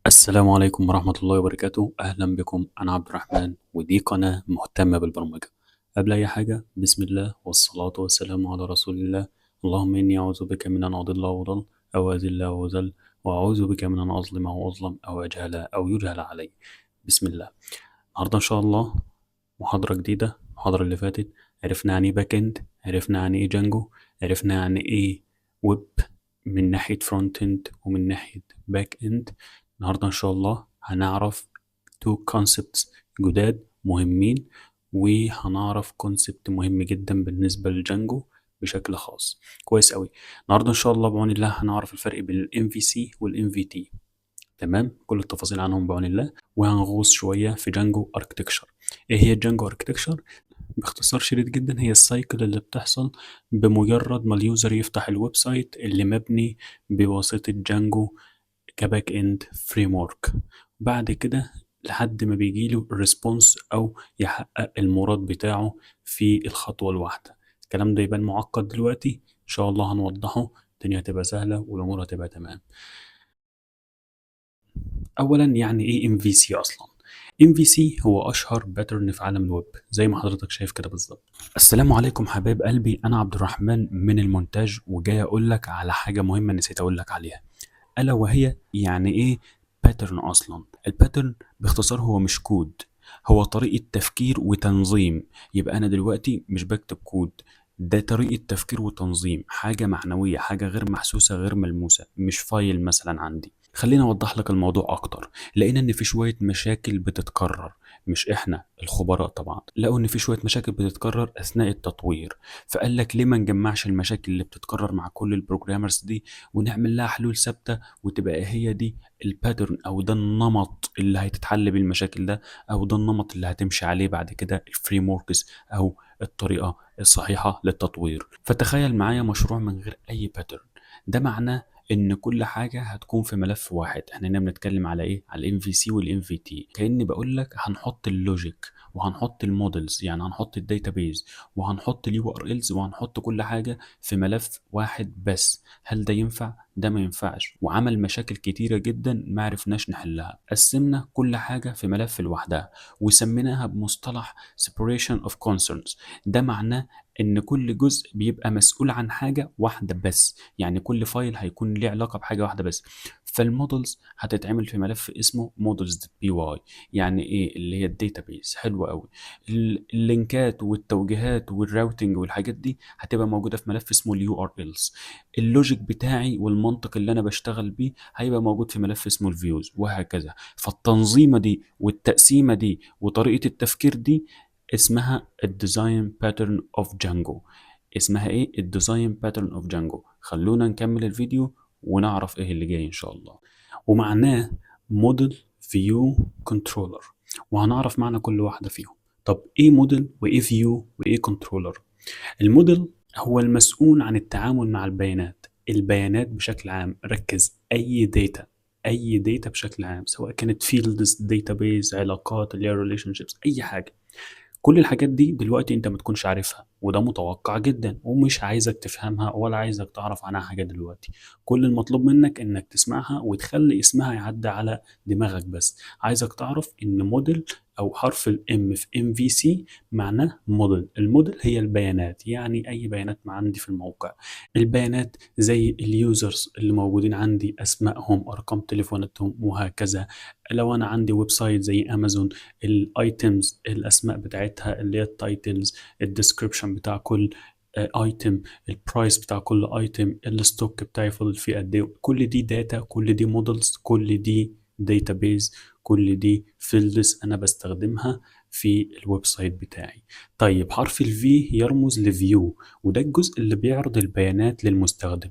السلام عليكم ورحمة الله وبركاته. أهلا بكم، أنا عبد الرحمن ودي قناة مهتمة بالبرمجة. قبل أي حاجة بسم الله والصلاة والسلام على رسول الله. اللهم إني أعوذ بك من أن أضل وأضل أو أذل وأذل، وأعوذ بك من أن أظلم وأظلم أو أجهل أو يجهل علي. بسم الله. النهاردة إن شاء الله محاضرة جديدة. المحاضرة اللي فاتت عرفنا يعني إيه باك إند، عرفنا يعني إيه جانجو، عرفنا يعني إيه ويب من ناحية فرونت إند ومن ناحية باك إند. النهاردة إن شاء الله هنعرف تو كونسبتس جداد مهمين، وهنعرف كونسبت مهم جدا بالنسبة لجانجو بشكل خاص. كويس أوي. النهاردة إن شاء الله بعون الله هنعرف الفرق بين ال MVC وال MVT. تمام، كل التفاصيل عنهم بعون الله، وهنغوص شوية في جانجو اركتكشر. ايه هي جانجو اركتكشر؟ باختصار شديد جدا هي السايكل اللي بتحصل بمجرد ما اليوزر يفتح الويب سايت اللي مبني بواسطة جانجو كباك اند فريم ورك. بعد كده لحد ما بيجيله الريسبونس او يحقق المراد بتاعه في الخطوة الواحدة. الكلام ده يبان معقد دلوقتي، ان شاء الله هنوضحه. الدنيا هتبقى سهلة والامور هتبقى تمام. اولا يعني ايه ام في سي اصلا؟ ام في سي هو اشهر باترن في عالم الويب زي ما حضرتك شايف كده بالظبط. السلام عليكم حبايب قلبي، انا عبد الرحمن من المونتاج، وجاي اقول لك على حاجه مهمه نسيت اقول لك عليها، الا وهي يعني ايه باترن اصلا. الباترن باختصار هو مش كود، هو طريقه تفكير وتنظيم. يبقى انا دلوقتي مش بكتب كود، ده طريقة تفكير وتنظيم، حاجة معنوية، حاجة غير محسوسة غير ملموسة، مش فايل مثلا عندي. خليني اوضح لك الموضوع اكتر. لقينا ان في شويه مشاكل بتتكرر، مش احنا الخبراء طبعا، لقوا ان في شويه مشاكل بتتكرر اثناء التطوير. فقال لك ليه ما نجمعش المشاكل اللي بتتكرر مع كل البروجرامرز دي ونعمل لها حلول ثابته، وتبقى هي دي الباترن، او ده النمط اللي هتتحل بالمشاكل ده، او ده النمط اللي هتمشي عليه بعد كده الفريم وركس، او الطريقه الصحيحه للتطوير. فتخيل معايا مشروع من غير اي باترن. ده معناه ان كل حاجه هتكون في ملف واحد. احنا هنا بنتكلم على ايه؟ على الام في سي والام في تي. كاني بقول لك هنحط اللوجيك وهنحط المودلز، يعني هنحط الداتابيز وهنحط اليو ار الز وهنحط كل حاجه في ملف واحد بس. هل ده ينفع؟ ده ما ينفعش، وعمل مشاكل كتيره جدا ما عرفناش نحلها. قسمنا كل حاجه في ملف لوحدها وسميناها بمصطلح separation of concerns. ده معناه ان كل جزء بيبقى مسؤول عن حاجه واحده بس، يعني كل فايل هيكون ليه علاقه بحاجه واحده بس. فالمودلز هتتعمل في ملف اسمه models.py. يعني ايه؟ اللي هي الداتابيز. حلوه قوي. اللينكات والتوجيهات والراوتنج والحاجات دي هتبقى موجوده في ملف اسمه اليو ار الز. اللوجيك بتاعي والمنطق اللي انا بشتغل بيه هيبقى موجود في ملف اسمه الفيوز، وهكذا. فالتنظيمه دي والتقسيمه دي وطريقه التفكير دي اسمها الديزاين باترن اوف جانجو. اسمها ايه؟ الديزاين باترن اوف جانجو. خلونا نكمل الفيديو ونعرف ايه اللي جاي ان شاء الله. ومعناه موديل فيو كنترولر، وهنعرف معنى كل واحدة فيهم. طب ايه موديل وايه فيو وايه كنترولر؟ الموديل هو المسؤول عن التعامل مع البيانات. البيانات بشكل عام، ركز، اي داتا، اي داتا بشكل عام، سواء كانت فيلدز، داتابيز، علاقات اللي هي ريليشن شيبس، اي حاجه. كل الحاجات دي دلوقتي انت ما تكونش عارفها، وده متوقع جدا، ومش عايزك تفهمها ولا عايزك تعرف عنها حاجة دلوقتي. كل المطلوب منك انك تسمعها وتخلي اسمها يعدي على دماغك بس. عايزك تعرف ان موديل او حرف الام في ام في سي معناه موديل. الموديل هي البيانات، يعني اي بيانات ما عندي في الموقع. البيانات زي اليوزرز اللي موجودين عندي، اسمائهم، ارقام تليفوناتهم، وهكذا. لو انا عندي ويب سايت زي امازون، الايتمز، الاسماء بتاعتها اللي هي التايتلز، الديسكريبشن بتاع كل ايتم، البرايس بتاع كل ايتم، الستوك بتاعي فاضل فيه قد ايه. كل دي داتا، كل دي مودلز، كل دي داتابيز، كل دي فيلدز انا بستخدمها في الويب سايت بتاعي. طيب حرف الفي يرمز لفيو، وده الجزء اللي بيعرض البيانات للمستخدم.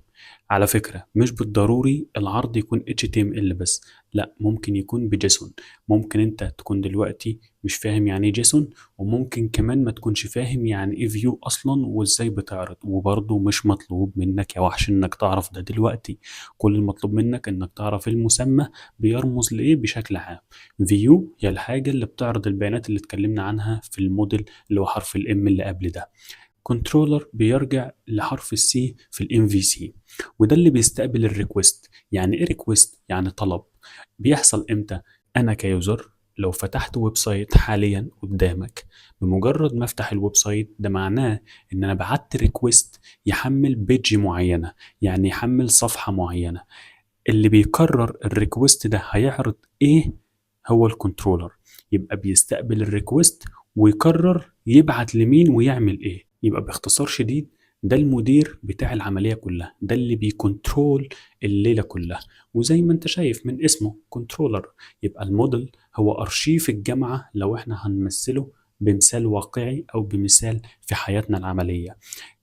على فكرة مش بالضروري العرض يكون HTML بس، لا، ممكن يكون بجيسون. ممكن انت تكون دلوقتي مش فاهم يعني ايه جيسون، وممكن كمان ما تكونش فاهم يعني ايه فيو اصلا وازاي بتعرض، وبرضه مش مطلوب منك يا وحش انك تعرف ده دلوقتي. كل المطلوب منك انك تعرف المسمى بيرمز لايه بشكل عام. فيو هي الحاجة اللي بتعرض البيانات اللي اتكلمنا عنها في الموديل اللي هو حرف الام اللي قبل ده. كنترولر بيرجع لحرف السي في الام في سي، وده اللي بيستقبل الريكوست. يعني ايه ريكوست؟ يعني طلب. بيحصل إمتى؟ أنا كيوزر لو فتحت ويب سايت حاليًا قدامك، بمجرد ما أفتح الويب سايت ده معناه إن أنا بعتّ ريكويست يحمّل page معيّنة، يعني يحمّل صفحة معيّنة. اللي بيقرر الريكوست ده هيعرض ايه هو الكنترولر، يبقى بيستقبل الريكوست ويقرر يبعت لمين ويعمل ايه. يبقى باختصار شديد ده المدير بتاع العملية كلها، ده اللي بيكنترول الليلة كلها. وزي ما انت شايف من اسمه كنترولر، يبقى الموديل هو أرشيف الجامعة لو احنا هنمثله بمثال واقعي أو بمثال في حياتنا العملية.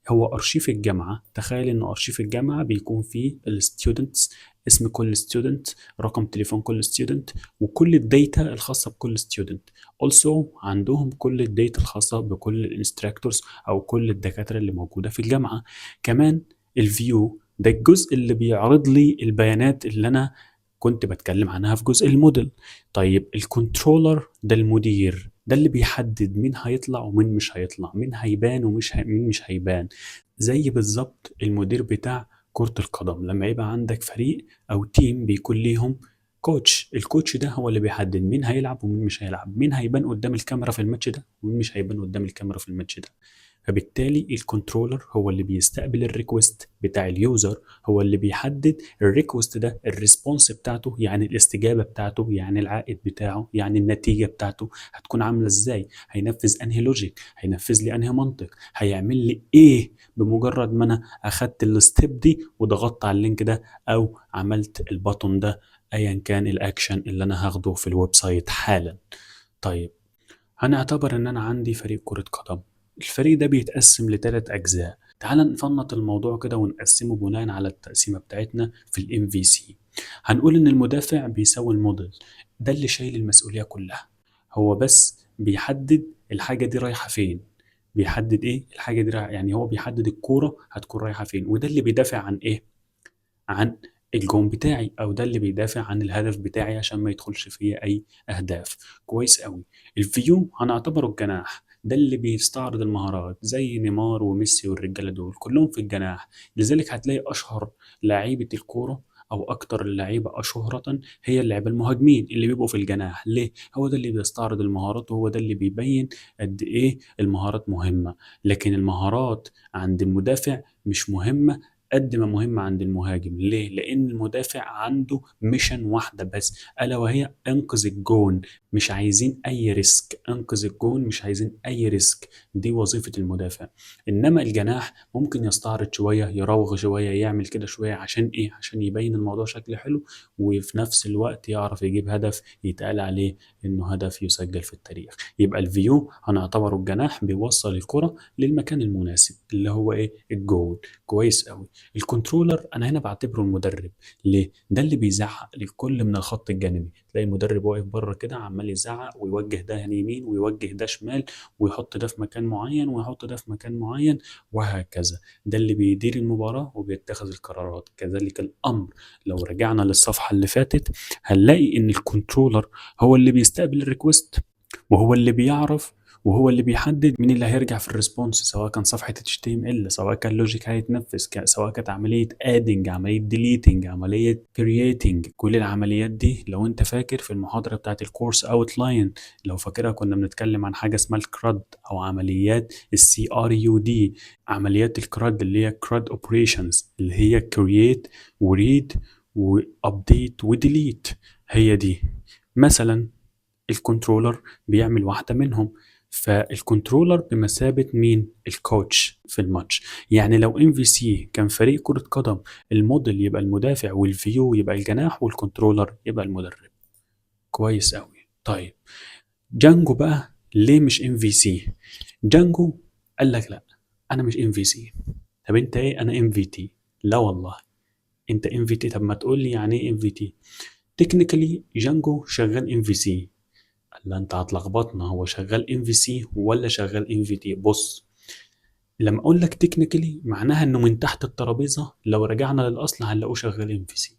هو أرشيف الجامعة. تخيل إن أرشيف الجامعة بيكون فيه الستودنتس، اسم كل ستودنت، رقم تليفون كل ستودنت، وكل الداتا الخاصة بكل ستودنت. also عندهم كل الداتا الخاصة بكل الانستراكتورز أو كل الدكاترة اللي موجودة في الجامعة. كمان الفيو ده الجزء اللي بيعرض لي البيانات اللي أنا كنت بتكلم عنها في جزء الموديل. طيب الكنترولر ده المدير، ده اللي بيحدد مين هيطلع ومين مش هيطلع، مين هيبان مين مش هيبان. زي بالظبط المدير بتاع كرة القدم، لما يبقى عندك فريق أو تيم بيكون ليهم كوتش. الكوتش ده هو اللي بيحدد مين هيلعب ومين مش هيلعب، مين هيبان قدام الكاميرا في الماتش ده ومين مش هيبان قدام الكاميرا في الماتش ده. فبالتالي الكنترولر هو اللي بيستقبل الريكوست بتاع اليوزر، هو اللي بيحدد الريكوست ده الريسبونس بتاعته، يعني الاستجابة بتاعته، يعني العائد بتاعه، يعني النتيجة بتاعته هتكون عاملة ازاي، هينفذ انهي لوجيك، هينفذ لي انهي منطق، هيعمل لي ايه بمجرد ما انا اخدت الستيب دي وضغطت على اللينك ده او عملت البطن ده، ايا كان الاكشن اللي انا هاخده في الويب سايت حالا. طيب هنعتبر ان انا عندي فريق كرة قدم. الفريق ده بيتقسم لثلاث اجزاء. تعال نفنط الموضوع كده ونقسمه بناء على التقسيمة بتاعتنا في الام في سي. هنقول ان المدافع بيساوي الموديل، ده اللي شايل المسؤولية كلها. هو بس بيحدد الحاجة دي رايحة فين، بيحدد ايه الحاجة دي رايحة، يعني هو بيحدد الكورة هتكون رايحة فين. وده اللي بيدافع عن ايه؟ عن الجون بتاعي، او ده اللي بيدافع عن الهدف بتاعي عشان ما يدخلش فيه اي اهداف. كويس قوي. الفيو هنعتبره الجناح، ده اللي بيستعرض المهارات زي نيمار وميسي والرجاله دول كلهم في الجناح. لذلك هتلاقي اشهر لعيبه الكوره او اكتر اللعيبه شهرة هي اللعيبه المهاجمين اللي بيبقوا في الجناح. ليه؟ هو ده اللي بيستعرض المهارات وهو ده اللي بيبين قد ايه المهارات مهمه. لكن المهارات عند المدافع مش مهمه قد ما مهم عند المهاجم. ليه؟ لأن المدافع عنده ميشن واحدة بس، ألا وهي انقذ الجون. مش عايزين أي ريسك، انقذ الجون، مش عايزين أي ريسك. دي وظيفة المدافع. إنما الجناح ممكن يستعرض شوية، يراوغ شوية، يعمل كده شوية. عشان إيه؟ عشان يبين الموضوع شكل حلو وفي نفس الوقت يعرف يجيب هدف يتقال عليه إنه هدف يسجل في التاريخ. يبقى الفيو هنعتبره الجناح بيوصل الكرة للمكان المناسب اللي هو إيه؟ الجول. كويس قوي. الكنترولر انا هنا بعتبره المدرب. ليه؟ ده اللي بيزعق لكل من الخط الجانبي. تلاقي المدرب واقف بره كده عمال يزعق ويوجه ده يمين ويوجه ده شمال، ويحط ده في مكان معين ويحط ده في مكان معين، وهكذا. ده اللي بيدير المباراة وبيتخذ القرارات. كذلك الامر لو رجعنا للصفحة اللي فاتت هنلاقي ان الكنترولر هو اللي بيستقبل الريكوست، وهو اللي بيعرف وهو اللي بيحدد مين اللي هيرجع في الريسبونس، سواء كان صفحة HTML، سواء كان لوجيك هيتنفذ، سواء كانت عملية ادنج، عملية ديليتنج، عملية كرييتنج. كل العمليات دي لو انت فاكر في المحاضرة بتاعت الكورس اوتلاين، لو فاكرها كنا بنتكلم عن حاجة اسمها الكراد او عمليات CRUD. عمليات الكراد اللي هي كراد اوبريشنز اللي هي كرييت وريد وابديت وديليت. هي دي مثلا الكنترولر بيعمل واحدة منهم. فالكنترولر بمثابة مين؟ الكوتش في الماتش. يعني لو ام في سي كان فريق كرة قدم، الموديل يبقى المدافع والفيو يبقى الجناح والكنترولر يبقى المدرب. كويس قوي. طيب جانجو بقى ليه مش ام في سي؟ جانجو قال لك لا انا مش ام في سي. طب انت ايه؟ انا ام في تي. لا والله انت ام في تي. طب ما تقول لي يعني ايه ام في تي؟ تكنيكالي جانجو شغال ام في سي. لا انت هتلخبطنا، هو شغال ام في سي ولا شغال ام في تي؟ بص، لما اقول لك تكنيكالي معناها انه من تحت الترابيزه لو رجعنا للاصل هنلاقوه شغال ام في سي.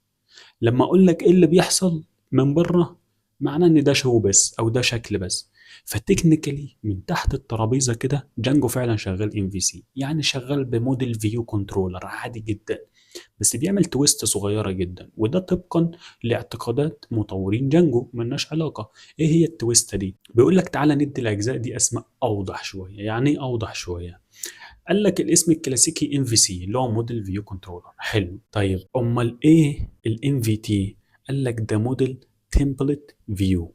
لما اقول لك ايه اللي بيحصل من بره معناه ان ده شو بس او ده شكل بس. فتكنيكالي من تحت الترابيزه كده جانجو فعلا شغال ام في سي، يعني شغال بموديل فيو كنترولر عادي جدا. بس بيعمل تويست صغيرة جدا، وده طبقا لاعتقادات مطورين جانجو، ملناش علاقة. ايه هي التويستة دي؟ بيقول لك تعالى ندي الاجزاء دي اسماء اوضح شوية. يعني ايه اوضح شوية؟ قال لك الاسم الكلاسيكي ام في سي اللي هو موديل فيو كنترولر. حلو، طيب امال ايه الام في تي؟ قال لك ده موديل تمبلت فيو.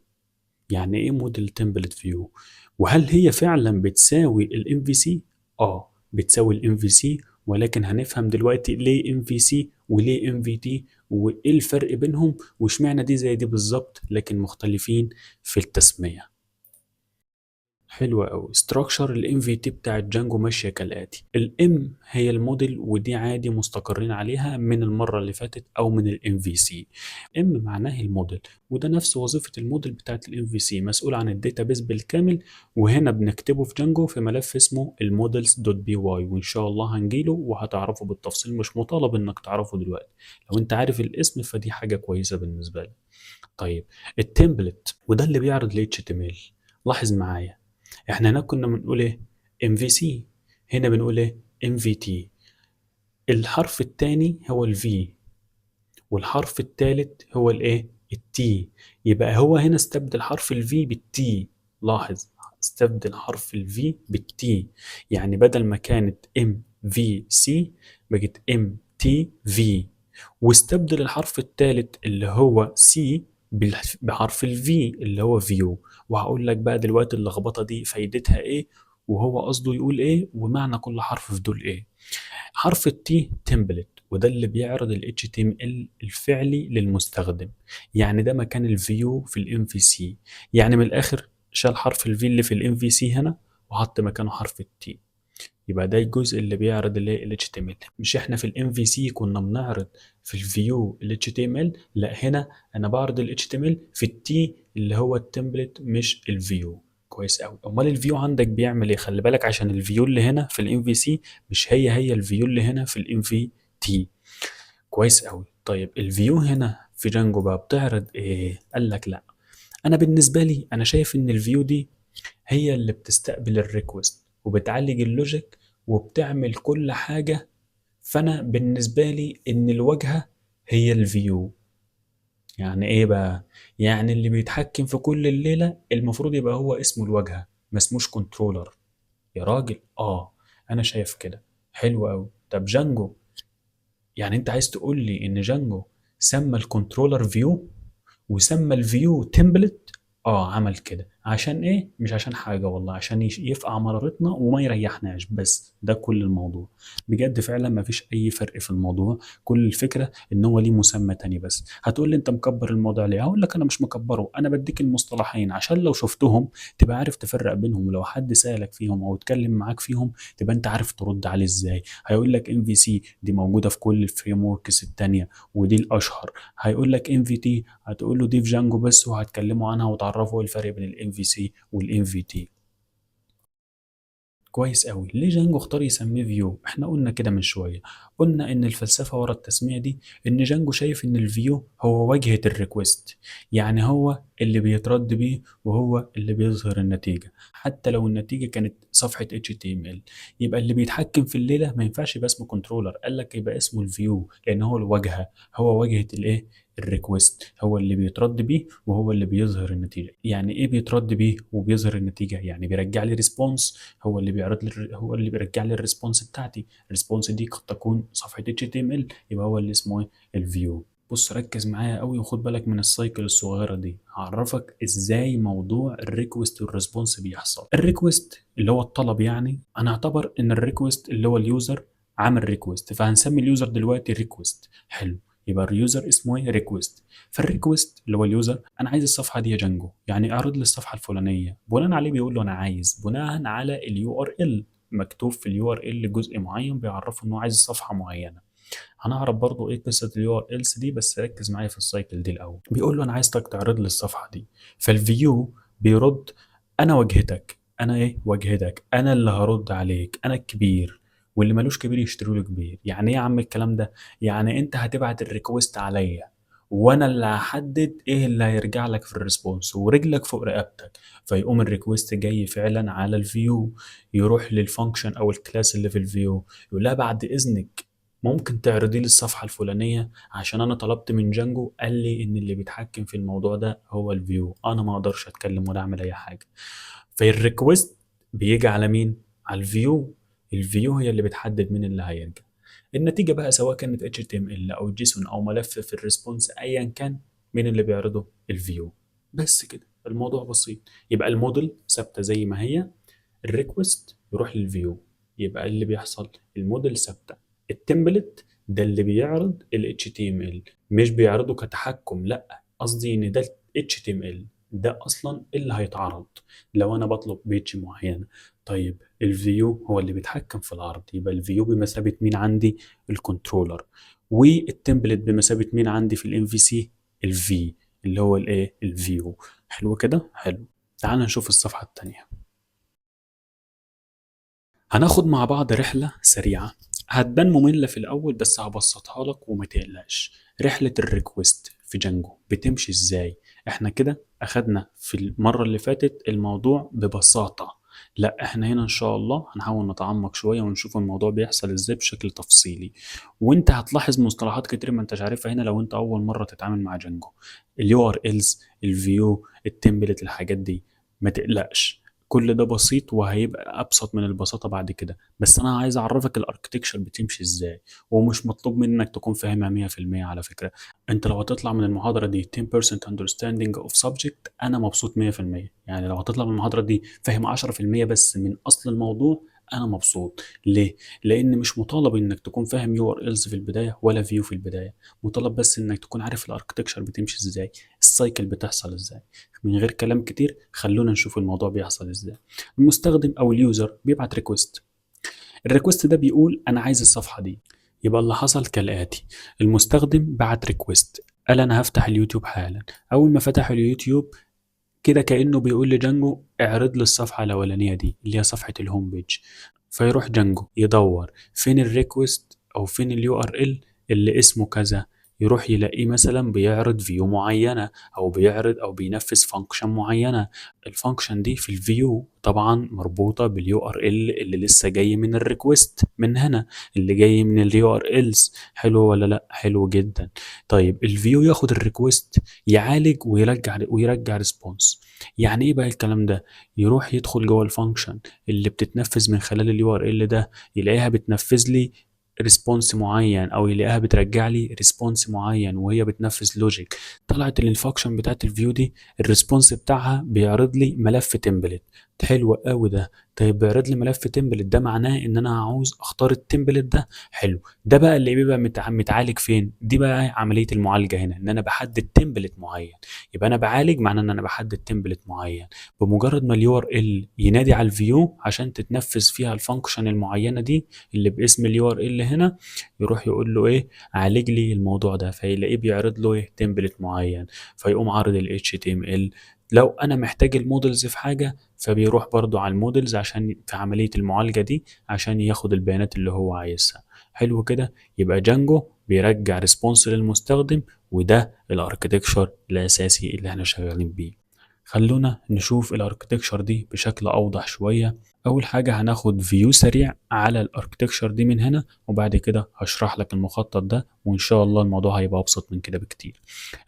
يعني ايه موديل تمبلت فيو؟ وهل هي فعلا بتساوي الام في سي؟ اه بتساوي الام في سي، ولكن هنفهم دلوقتي ليه ام في سي وليه ام في تي، وايه الفرق بينهم، واشمعنى دي زي دي بالظبط لكن مختلفين في التسمية. حلوة أوي. structure ال MVT بتاع جانجو ماشية كالآتي: الام هي الموديل، ودي عادي مستقرين عليها من المرة اللي فاتت أو من ال MVC. ام معناه الموديل، وده نفس وظيفة الموديل بتاعت ال MVC، مسؤول عن الداتابيس بالكامل. وهنا بنكتبه في جانجو في ملف اسمه المودلز.py، وإن شاء الله هنجيله وهتعرفه بالتفصيل، مش مطالب إنك تعرفه دلوقتي. لو أنت عارف الاسم فدي حاجة كويسة بالنسبة لك. طيب التمبلت وده اللي بيعرض ال HTML. لاحظ معايا، احنا هناك كنا بنقول ايه؟ MVC. هنا بنقول ايه؟ MVT. الحرف الثاني هو ال V، والحرف الثالث هو الايه؟ التي. يبقى هو هنا استبدل حرف ال V بالتي. لاحظ، استبدل حرف ال V بالتي. يعني بدل ما كانت MVC بقت MTV، واستبدل الحرف الثالث اللي هو C بحرف ال V اللي هو View. وهقول لك بقى دلوقتي اللخبطة دي فايدتها ايه، وهو قصده يقول ايه، ومعنى كل حرف في دول ايه. حرف التي تمبلت، وده اللي بيعرض ال HTML الفعلي للمستخدم. يعني ده مكان الفيو في الام في سي. يعني من الاخر شال حرف الفي اللي في الام في سي هنا وحط مكانه حرف التي. يبقى ده الجزء اللي بيعرض ال HTML. مش احنا في الام في سي كنا بنعرض في الفيو ال HTML؟ لا، هنا انا بعرض ال HTML في التي اللي هو التمبلت مش الفيو. كويس قوي. امال الفيو عندك بيعمل ايه؟ خلي بالك عشان الفيو اللي هنا في الام في سي مش هي الفيو اللي هنا في الام في تي. كويس قوي. طيب الفيو هنا في جانجو بقى بتعرض ايه؟ قال لك لا، انا بالنسبه لي انا شايف ان الفيو دي هي اللي بتستقبل الريكوست وبتعالج اللوجيك وبتعمل كل حاجة. فأنا بالنسبة لي إن الواجهة هي الفيو. يعني إيه بقى؟ يعني اللي بيتحكم في كل الليلة المفروض يبقى هو اسمه الواجهة، ما اسموش كنترولر. يا راجل أنا شايف كده. حلو أوي. طب جانجو، يعني أنت عايز تقول لي إن جانجو سمى الكنترولر فيو وسمى الفيو تمبلت؟ عمل كده عشان ايه؟ مش عشان حاجه والله، عشان يفقع مرارتنا وما يريحناش، بس ده كل الموضوع. بجد فعلا ما فيش اي فرق في الموضوع. كل الفكره ان هو ليه مسمى تاني بس. هتقول لي انت مكبر الموضوع ليه؟ هقول لك انا مش مكبره، انا بديك المصطلحين عشان لو شفتهم تبقى عارف تفرق بينهم، ولو حد سالك فيهم او اتكلم معاك فيهم تبقى انت عارف ترد عليه ازاي. هيقول لك ام في سي دي موجوده في كل الفريم وركس التانيه ودي الاشهر. هيقول لك ام في تي، هتقول له دي في جانجو بس، وهتكلموا عنها وتعرفوا ايه الفرق بين الام في سي والام في تي. كويس قوي. ليه جانجو اختار يسميه فيو؟ احنا قلنا كده من شويه، قلنا ان الفلسفه ورا التسميه دي ان جانجو شايف ان الفيو هو واجهه الريكوست. يعني هو اللي بيترد بيه وهو اللي بيظهر النتيجه، حتى لو النتيجه كانت صفحه HTML. يبقى اللي بيتحكم في الليله ما ينفعش يبقى اسمه كنترولر، قال لك يبقى اسمه الفيو، لان هو الواجهه، هو واجهه الايه؟ الريكوست. هو اللي بيترد بيه وهو اللي بيظهر النتيجه. يعني ايه بيترد بيه وبيظهر النتيجه؟ يعني بيرجع لي ريسبونس، هو اللي بيرجع لي الريسبونس بتاعتي. الريسبونس دي قد تكون صفحه HTML، يبقى هو اللي اسمه ايه؟ الفيو. بص ركز معايا قوي وخد بالك من السايكل الصغيره دي، هعرفك ازاي موضوع الريكوست والريسبونس بيحصل. الريكوست اللي هو الطلب، يعني انا اعتبر ان الريكوست اللي هو اليوزر عامل ريكوست، فهنسمي اليوزر دلوقتي ريكوست. حلو، يبقى اليوزر اسمه ايه؟ ريكوست. فالريكوست اللي هو اليوزر انا عايز الصفحه دي يا جانجو، يعني اعرض لي الصفحه الفلانيه. بناء عليه بيقول له انا عايز بناء على اليو ار ال، مكتوب في اليو ار ال جزء معين بيعرفه انه عايز صفحه معينه. هنعرف برضو ايه قصه اليو ار الس دي، بس ركز معايا في السايكل دي الاول. بيقول له انا عايزك تعرض لي الصفحه دي، فالفيو بيرد انا واجهتك، انا ايه؟ واجهتك، انا اللي هرد عليك، انا الكبير، واللي ملوش كبير يشتروا له كبير. يعني ايه يا عم الكلام ده؟ يعني انت هتبعت الريكوست عليا وانا اللي هحدد ايه اللي هيرجع لك في الريسبونس، ورجلك فوق رقبتك. فيقوم الريكوست جاي فعلا على الفيو، يروح للفانكشن او الكلاس اللي في الفيو، يقول لها بعد اذنك ممكن تعرضي لي الصفحة الفلانية عشان أنا طلبت من جانجو قال لي إن اللي بيتحكم في الموضوع ده هو الفيو، أنا ما أقدرش أتكلم ولا أعمل أي حاجة. فالريكوست بيجي على مين؟ على الفيو. الفيو هي اللي بتحدد مين اللي هيرجع. النتيجة بقى سواء كانت HTML أو جيسون أو ملف في الريسبونس أيا كان، مين اللي بيعرضه؟ الفيو. بس كده الموضوع بسيط. يبقى الموديل ثابتة زي ما هي، الريكوست يروح للفيو. يبقى اللي بيحصل الموديل ثابته. التمبلت ده اللي بيعرض ال HTML، مش بيعرضه كتحكم، لا قصدي ان ده ال HTML ده اصلا اللي هيتعرض لو انا بطلب بيج معينه. طيب الفيو هو اللي بيتحكم في العرض، يبقى الفيو بمثابه مين عندي؟ الكنترولر. والتمبلت بمثابه مين عندي في الام في سي؟ الفي، اللي هو الايه؟ الفيو. حلو كده، حلو. تعال نشوف الصفحه الثانيه. هناخد مع بعض رحلة سريعة، هتبان مملة في الأول بس هبسطها لك وما تقلقش. رحلة الريكوست في جانجو بتمشي ازاي؟ احنا كده أخدنا في المرة اللي فاتت الموضوع ببساطة، لا احنا هنا ان شاء الله هنحاول نتعمق شوية ونشوف الموضوع بيحصل ازاي بشكل تفصيلي. وانت هتلاحظ مصطلحات كتير ما انتش عارفها هنا لو انت اول مرة تتعامل مع جانجو. اليو ار الز، الفيو، التمبلت، الحاجات دي ما تقلقش، كل ده بسيط وهيبقى ابسط من البساطه بعد كده. بس انا عايز اعرفك الاركتكشر بتمشي ازاي، ومش مطلوب منك تكون فاهمها 100% على فكره. انت لو هتطلع من المحاضره دي 10% understanding of subject انا مبسوط 100%. يعني لو هتطلع من المحاضره دي فاهم 10% بس من اصل الموضوع انا مبسوط. ليه؟ لان مش مطالب انك تكون فاهم يو ار الز في البدايه ولا فيو في البدايه، مطالب بس انك تكون عارف الاركتكشر بتمشي ازاي، السايكل بتحصل ازاي. من غير كلام كتير خلونا نشوف الموضوع بيحصل ازاي. المستخدم او اليوزر بيبعت ريكوست، الريكوست ده بيقول انا عايز الصفحه دي. يبقى اللي حصل كالاتي: المستخدم بعت ريكوست قال انا هفتح اليوتيوب حالا. اول ما فتح اليوتيوب كده كانه بيقول لجانجو اعرض لي الصفحه الاولانيه دي اللي هي صفحه الهوم بيج. فيروح جانجو يدور فين الريكوست او فين اليو ار ال اللي اسمه كذا، يروح يلاقيه مثلا بيعرض فيو معينه او بيعرض او بينفذ فانكشن معينه. الفانكشن دي في الفيو طبعا مربوطه باليو ار ال اللي لسه جاي من الريكوست من هنا، اللي جاي من اليو ار الز. حلو ولا لا؟ حلو جدا. طيب الفيو ياخد الريكوست يعالج ويرجع ريسبونس. يعني ايه بقى الكلام ده؟ يروح يدخل جوه الفانكشن اللي بتتنفذ من خلال اليو ار ال ده، يلاقيها بتنفذ لي ريسبونس معين او يلاقيها بترجع لي ريسبونس معين وهي بتنفذ لوجيك. طلعت ان الفانكشن بتاعت الفيو دي الريسبونس بتاعها بيعرض لي ملف تمبلت. حلو قوي ده. طيب بيعرض لي ملف تمبلت ده معناه ان انا عاوز اختار التمبلت ده. حلو. ده بقى اللي بيبقى متعالج فين؟ دي بقى عمليه المعالجه هنا، ان انا بحدد تمبلت معين. يبقى انا بعالج معناه ان انا بحدد تمبلت معين. بمجرد ما اليو ار ال ينادي على الفيو عشان تتنفذ فيها الفانكشن المعينه دي اللي باسم اليو ار ال هنا، يروح يقول له ايه؟ عالج لي الموضوع ده. فيلاقيه بيعرض له ايه؟ تمبلت معين. فيقوم عارض ال HTML. لو انا محتاج المودلز في حاجه فبيروح برضو على المودلز عشان في عمليه المعالجه دي عشان ياخد البيانات اللي هو عايزها. حلو كده. يبقى جانجو بيرجع ريسبونس للمستخدم، وده الاركتكشر الاساسي اللي احنا شغالين بيه. خلونا نشوف الاركتكشر دي بشكل اوضح شويه. اول حاجه هناخد فيو سريع على الاركتكشر دي من هنا، وبعد كده هشرح لك المخطط ده وان شاء الله الموضوع هيبقى ابسط من كده بكتير.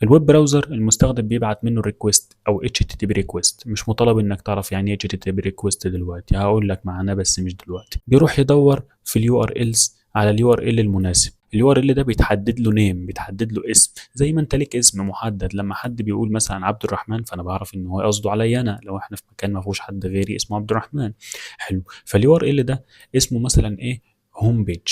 الويب براوزر المستخدم بيبعت منه ريكوست او HTTP ريكوست، مش مطالب انك تعرف يعني ايه HTTP ريكوست دلوقتي، هقول لك معناه بس مش دلوقتي. بيروح يدور في اليو ار الز على اليو ار ال المناسب. اليو ار ال ده بيتحدد له نيم، بيتحدد له اسم، زي ما انت ليك اسم محدد. لما حد بيقول مثلا عبد الرحمن فانا بعرف ان هو قصده عليا انا لو احنا في مكان ما فيهوش حد غيري اسمه عبد الرحمن. حلو. فاليو ار ال ده اسمه مثلا ايه؟ هوم بيج.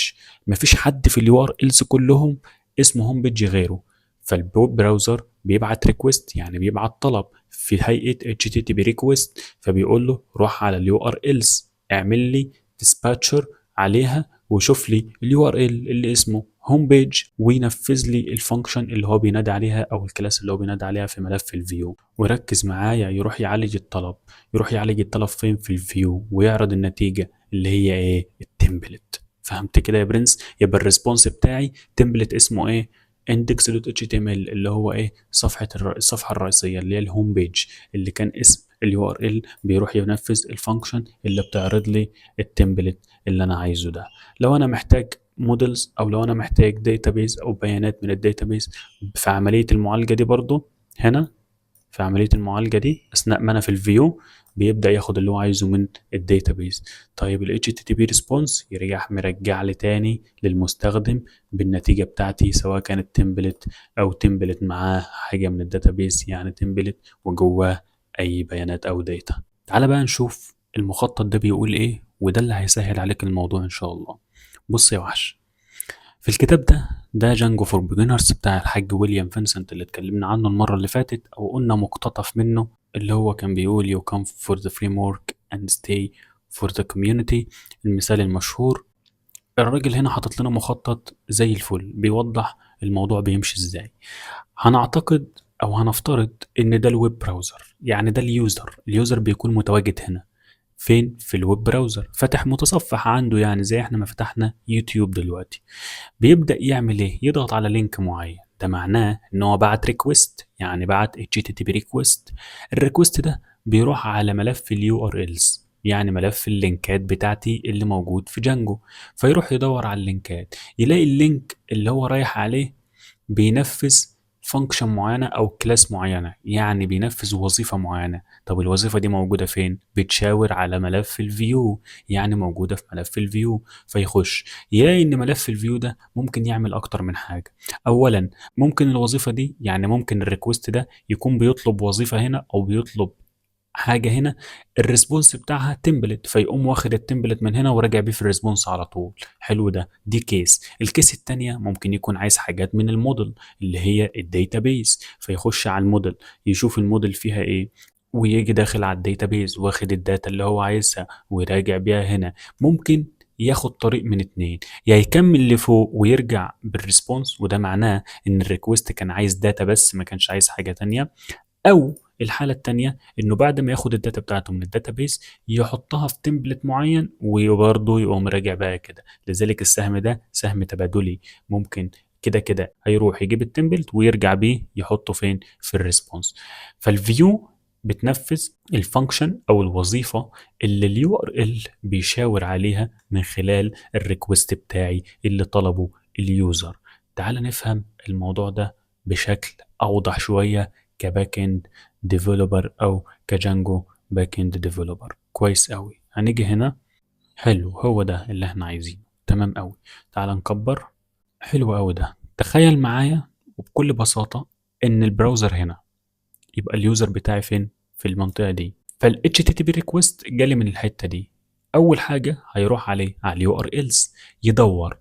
مفيش حد في اليو ار الز كلهم اسمه هوم بيج غيره. فالويب براوزر بيبعت ريكوست يعني بيبعت طلب في هيئه HTTP ريكوست، فبيقول له روح على اليو ار الز اعمل لي ديسباتشر عليها وشوف لي اليو ار ال اللي اسمه هوم بيج وينفذ لي الفانكشن اللي هو بينادي عليها او الكلاس اللي هو بينادي عليها في ملف الفيو. وركز معايا، يروح يعالج الطلب. يروح يعالج الطلب فين؟ في الفيو، ويعرض النتيجه اللي هي ايه؟ التمبلت. فهمت كده يا برنس؟ يبقى الريسبونس بتاعي تمبلت اسمه ايه؟ index.html اللي هو ايه؟ الصفحه الرئيسيه اللي هي الهوم بيج اللي كان اسم اليو ار ال. بيروح ينفذ الفانكشن اللي بتعرض لي التمبلت اللي انا عايزه ده. لو انا محتاج مودلز او لو انا محتاج داتابيز او بيانات من الداتابيز في عمليه المعالجه دي برضو. هنا في عمليه المعالجه دي اثناء ما انا في الفيو بيبدا ياخد اللي هو عايزه من الداتابيز. طيب ال HTTP ريسبونس يرجع مرجع لي تاني للمستخدم بالنتيجه بتاعتي، سواء كانت تمبلت او تمبلت معاه حاجه من الداتابيز، يعني تمبلت وجواه اي بيانات او داتا. تعال بقى نشوف المخطط ده بيقول ايه، وده اللي هيسهل عليك الموضوع ان شاء الله. بص يا وحش، في الكتاب ده جانجو فور بيجنرز بتاع الحاج ويليام فينسنت اللي اتكلمنا عنه المرة اللي فاتت أو قلنا مقتطف منه، اللي هو كان بيقول you come for the framework and stay for the community. المثال المشهور، الراجل هنا حاطط لنا مخطط زي الفل بيوضح الموضوع بيمشي ازاي. هنعتقد أو هنفترض إن ده الويب براوزر، يعني ده اليوزر بيكون متواجد هنا فين؟ في الويب براوزر، فاتح متصفح عنده، يعني زي احنا ما فتحنا يوتيوب دلوقتي. بيبدأ يعمل ايه؟ يضغط على لينك معين، ده معناه ان هو بعت ريكوست، يعني بعت HTTP ريكوست. الريكوست ده بيروح على ملف اليو ار الز، يعني ملف اللينكات بتاعتي اللي موجود في جانجو. فيروح يدور على اللينكات، يلاقي اللينك اللي هو رايح عليه بينفذ فانكشن معينة أو كلاس معينة، يعني بينفذ وظيفة معينة. طب الوظيفة دي موجودة فين؟ بتشاور على ملف الفيو، يعني موجودة في ملف الفيو. فيخش يلاقي إن ملف الفيو ده ممكن يعمل أكتر من حاجة. أولا ممكن الوظيفة دي، يعني ممكن الريكوست ده يكون بيطلب وظيفة هنا أو بيطلب حاجه هنا، الريسبونس بتاعها تمبلت، فيقوم واخد التمبلت من هنا وراجع بيه في الريسبونس على طول. حلو، دي كيس. الكيس التانية ممكن يكون عايز حاجات من الموديل اللي هي الداتابيز، فيخش على الموديل يشوف الموديل فيها ايه، ويجي داخل على الداتابيز واخد الداتا اللي هو عايزها ويراجع بيها هنا. ممكن ياخد طريق من اتنين، يا يكمل لفوق ويرجع بالريسبونس، وده معناه ان الريكوست كان عايز داتا بس ما كانش عايز حاجة تانية. او الحاله التانية انه بعد ما ياخد الداتا بتاعته من الداتابيس يحطها في تمبلت معين وبرضه يقوم راجع بقى كده. لذلك السهم ده سهم تبادلي، ممكن كده كده هيروح يجيب التمبلت ويرجع بيه يحطه فين؟ في الريسبونس. فالفيو بتنفذ الفانكشن او الوظيفه اللي اليو ار ال بيشاور عليها من خلال الريكوست بتاعي اللي طلبه اليوزر. تعال نفهم الموضوع ده بشكل اوضح شويه كباك اند ديفلوبر او كجانجو باك اند ديفلوبر. كويس قوي، هنيجي هنا. حلو، هو ده اللي احنا عايزينه، تمام قوي. تعال نكبر. حلو قوي، ده تخيل معايا وبكل بساطة ان البراوزر هنا، يبقى اليوزر بتاعي فين؟ في المنطقة دي. فال HTTP request جالي من الحتة دي. اول حاجة هيروح عليه على اليو ار الز، يدور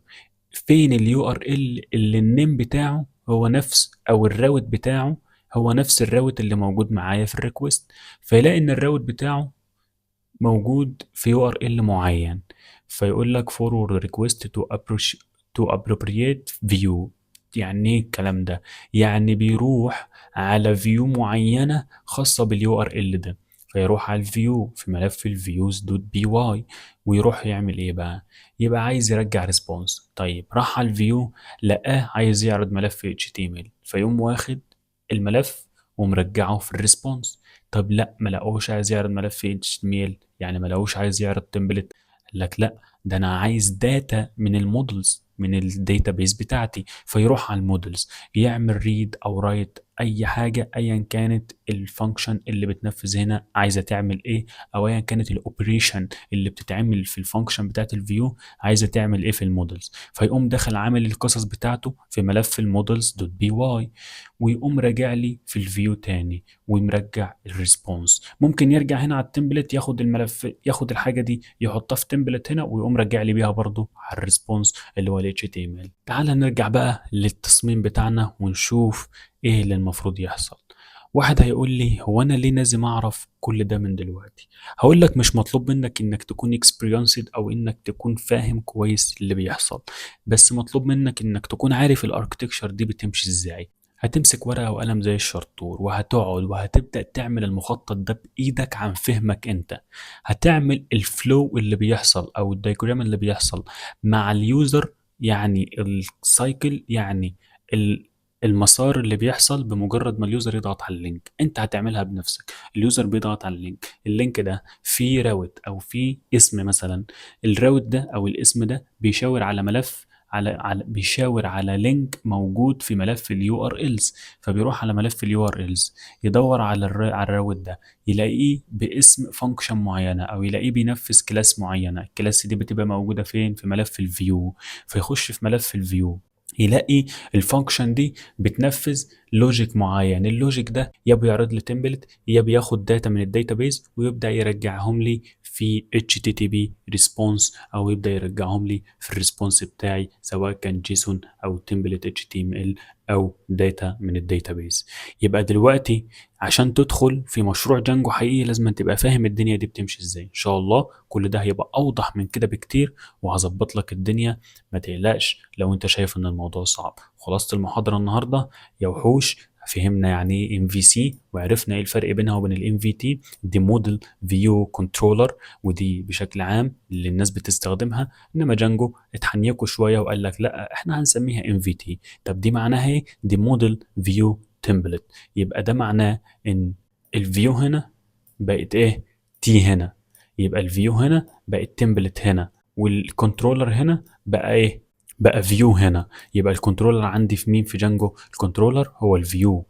فين اليو ار ال اللي النيم بتاعه هو نفس او الراوت بتاعه هو نفس الراوت اللي موجود معايا في الريكوست. فيلاقي ان الراوت بتاعه موجود في يو ار ال معين، فيقول لك forward request to appropriate view. يعني ايه الكلام ده؟ يعني بيروح على فيو معينة خاصة باليو ار ال ده، فيروح على الفيو في ملف الفيوز دوت بي واي ويروح يعمل ايه بقى؟ يبقى عايز يرجع ريسبونس. طيب راح على الفيو لقاه عايز يعرض ملف HTML، فيقوم واخد الملف ومرجعه في الريسبونس. طب لا، ما لقوش عايز يعرض ملف HTML، يعني ما لقوش عايز يعرض تمبلت. قال لك لا، ده انا عايز داتا من المودلز من الداتابيس بتاعتي. فيروح على المودلز يعمل ريد او رايت اي حاجه، ايا كانت الفانكشن اللي بتنفذ هنا عايزه تعمل ايه، او ايا كانت الاوبريشن اللي بتتعمل في الفانكشن بتاعت الفيو عايزه تعمل ايه في المودلز. فيقوم داخل عامل القصص بتاعته في ملف المودلز دوت بي واي، ويقوم راجع لي في الفيو تاني ومرجع الريسبونس. ممكن يرجع هنا على التمبلت ياخد الملف، ياخد الحاجه دي يحطها في تمبلت هنا ويقوم راجع لي بيها برضو على الريسبونس اللي هو ال HTML. تعال نرجع بقى للتصميم بتاعنا ونشوف ايه اللي المفروض يحصل. واحد هيقول لي هو انا ليه لازم اعرف كل ده من دلوقتي؟ هقول لك مش مطلوب منك انك تكون experienced او انك تكون فاهم كويس اللي بيحصل، بس مطلوب منك انك تكون عارف الاركتكشر دي بتمشي ازاي. هتمسك ورقة وقلم زي الشطور وهتقعد وهتبدأ تعمل المخطط ده بإيدك عن فهمك أنت. هتعمل الفلو اللي بيحصل أو الدايجرام اللي بيحصل مع اليوزر، يعني السايكل، يعني المسار اللي بيحصل بمجرد ما اليوزر يضغط على اللينك. انت هتعملها بنفسك. اليوزر بيضغط على اللينك ده فيه راوت او فيه اسم مثلا، الراوت ده او الاسم ده بيشاور على ملف بيشاور على لينك موجود في ملف اليو ار إلز. فبيروح على ملف اليو ار إلز، يدور على الراوت ده، يلاقيه باسم فانكشن معينه، او يلاقيه بينفذ كلاس معينه. الكلاس دي بتبقى موجوده فين؟ في ملف الفيو. فيخش في ملف الفيو، يلاقي الفانكشن دي بتنفذ لوجيك معين. اللوجيك ده يا بيعرض لي تمبلت، يا بياخد داتا من الداتابيز ويبدا يرجعهم لي في HTTP ريسبونس، او يبدا يرجعهم لي في الريسبونس بتاعي، سواء كان جيسون او تمبلت HTML او داتا من الداتابيز. يبقى دلوقتي عشان تدخل في مشروع جانجو حقيقي لازم تبقى فاهم الدنيا دي بتمشي ازاي. ان شاء الله كل ده هيبقى اوضح من كده بكتير، وهظبط لك الدنيا، ما تقلقش لو انت شايف ان الموضوع صعب. خلاصة المحاضرة النهاردة يا وحوش، فهمنا يعني ايه ام في سي، وعرفنا ايه الفرق بينها وبين الام في تي. دي موديل فيو كنترولر، ودي بشكل عام اللي الناس بتستخدمها. انما جانجو اتحنيكوا شويه وقال لك لا احنا هنسميها ام في تي. طب دي معناها ايه؟ دي موديل فيو تمبلت. يبقى ده معناه ان الفيو هنا بقت ايه؟ تي هنا. يبقى الفيو هنا بقت تمبلت هنا، والكنترولر هنا بقى ايه؟ بقى فيو هنا. يبقى الكنترولر عندي في مين؟ في جانجو الكنترولر هو الفيو،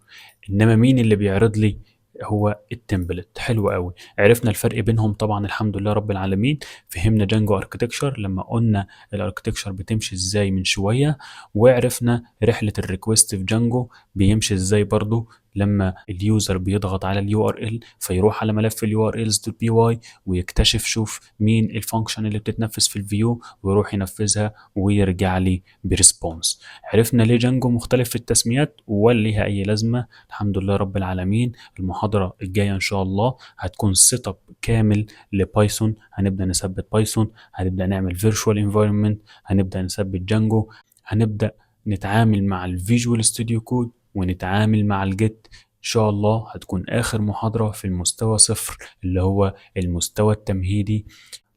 انما مين اللي بيعرض لي؟ هو التمبلت. حلو قوي، عرفنا الفرق بينهم طبعا الحمد لله رب العالمين. فهمنا جانجو اركتكشر لما قلنا الاركتكشر بتمشي ازاي من شويه، وعرفنا رحله الريكوست في جانجو بيمشي ازاي برضو لما اليوزر بيضغط على اليو ار ال فيروح على ملف اليو ار الز دوت بي واي ويكتشف شوف مين الفانكشن اللي بتتنفذ في الفيو، ويروح ينفذها ويرجع لي بريسبونس. عرفنا ليه جانجو مختلف في التسميات ولا ليها اي لازمه. الحمد لله رب العالمين. المحاضره الجايه ان شاء الله هتكون سيت اب كامل لبايثون. هنبدا نثبت بايثون، هنبدا نعمل فيرتشوال انفايرمنت، هنبدا نثبت جانجو، هنبدا نتعامل مع الفيجوال ستوديو كود، ونتعامل مع الجيت. ان شاء الله هتكون اخر محاضره في المستوى صفر اللي هو المستوى التمهيدي.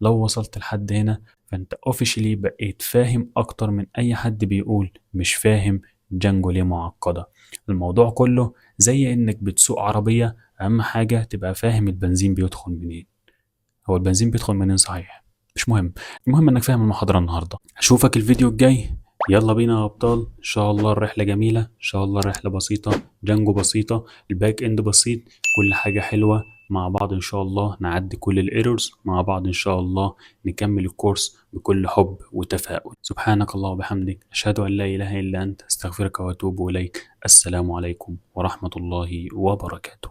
لو وصلت لحد هنا فانت اوفيشلي بقيت فاهم اكتر من اي حد بيقول مش فاهم جانجو ليه معقدة. الموضوع كله زي انك بتسوق عربية، اهم حاجة تبقى فاهم البنزين بيدخل منين. هو البنزين بيدخل منين صحيح؟ مش مهم، المهم انك فاهم المحاضرة النهاردة. اشوفك الفيديو الجاي. يلا بينا يا ابطال، ان شاء الله الرحلة جميلة، ان شاء الله الرحلة بسيطة، جانجو بسيطة، الباك اند بسيط، كل حاجة حلوة مع بعض. ان شاء الله نعدي كل الايرورز مع بعض، ان شاء الله نكمل الكورس بكل حب وتفاؤل. سبحانك الله وبحمدك، اشهد ان لا اله الا انت، استغفرك واتوب اليك. السلام عليكم ورحمة الله وبركاته.